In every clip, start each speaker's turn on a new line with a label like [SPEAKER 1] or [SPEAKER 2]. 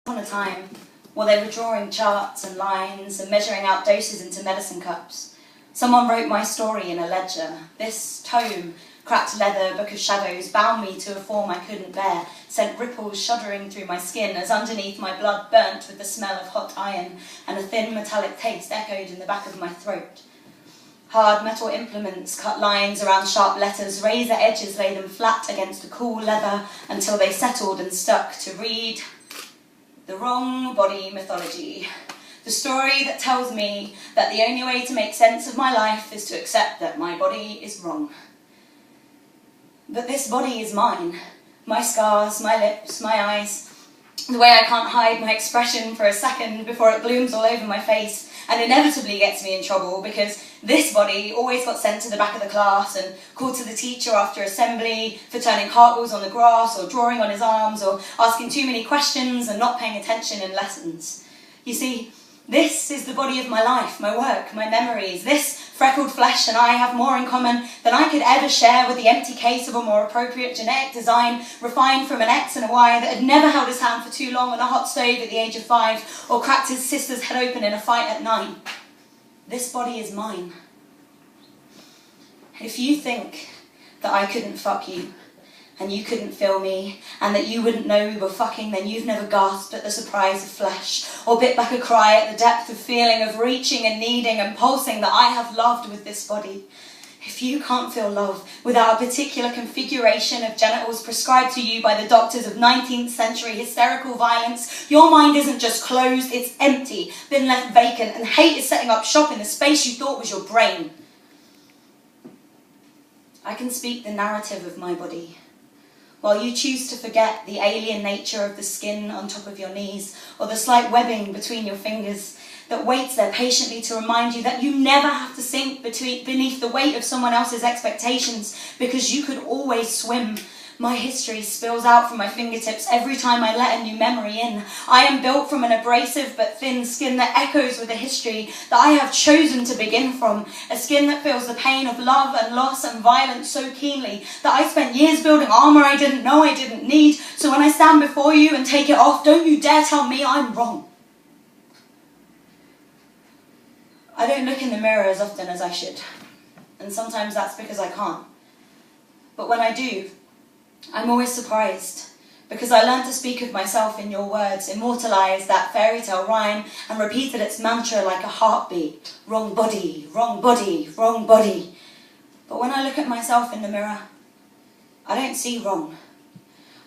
[SPEAKER 1] On a time, while they were drawing charts and lines and measuring out doses into medicine cups, someone wrote my story in a ledger. This tome, cracked leather, book of shadows, bound me to a form I couldn't bear, sent ripples shuddering through my skin as underneath my blood burnt with the smell of hot iron and a thin metallic taste echoed in the back of my throat. Hard metal implements cut lines around sharp letters, razor edges lay them flat against the cool leather until they settled and stuck to read the wrong body mythology. The story that tells me that the only way to make sense of my life is to accept that my body is wrong. But this body is mine. My scars, my lips, my eyes, the way I can't hide my expression for a second before it blooms all over my face and inevitably gets me in trouble because this body always got sent to the back of the class and called to the teacher after assembly for turning cartwheels on the grass or drawing on his arms or asking too many questions and not paying attention in lessons. You see, this is the body of my life, my work, my memories. This freckled flesh and I have more in common than I could ever share with the empty case of a more appropriate genetic design, refined from an X and a Y that had never held his hand for too long on a hot stove at the age of 5 or cracked his sister's head open in a fight at 9. This body is mine. If you think that I couldn't fuck you, and you couldn't feel me, and that you wouldn't know we were fucking, then you've never gasped at the surprise of flesh, or bit back a cry at the depth of feeling of reaching and needing and pulsing that I have loved with this body. If you can't feel love without a particular configuration of genitals prescribed to you by the doctors of 19th century hysterical violence, your mind isn't just closed, it's empty, been left vacant, and hate is setting up shop in the space you thought was your brain. I can speak the narrative of my body, while you choose to forget the alien nature of the skin on top of your knees or the slight webbing between your fingers that waits there patiently to remind you that you never have to sink beneath the weight of someone else's expectations because you could always swim. My history spills out from my fingertips every time I let a new memory in. I am built from an abrasive but thin skin that echoes with a history that I have chosen to begin from. A skin that feels the pain of love and loss and violence so keenly that I spent years building armour I didn't know I didn't need. So when I stand before you and take it off, don't you dare tell me I'm wrong. I don't look in the mirror as often as I should. And sometimes that's because I can't. But when I do, I'm always surprised, because I learned to speak of myself in your words, immortalised that fairy tale rhyme, and repeated its mantra like a heartbeat. Wrong body, wrong body, wrong body. But when I look at myself in the mirror, I don't see wrong.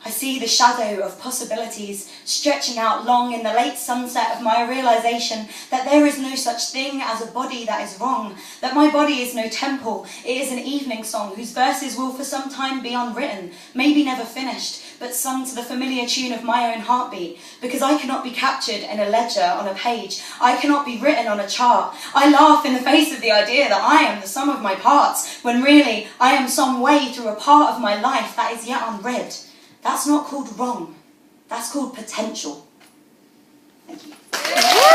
[SPEAKER 1] I see the shadow of possibilities stretching out long in the late sunset of my realisation that there is no such thing as a body that is wrong, that my body is no temple, it is an evening song whose verses will for some time be unwritten, maybe never finished, but sung to the familiar tune of my own heartbeat, because I cannot be captured in a ledger on a page, I cannot be written on a chart. I laugh in the face of the idea that I am the sum of my parts, when really I am some way through a part of my life that is yet unread. That's not called wrong, that's called potential. Thank you.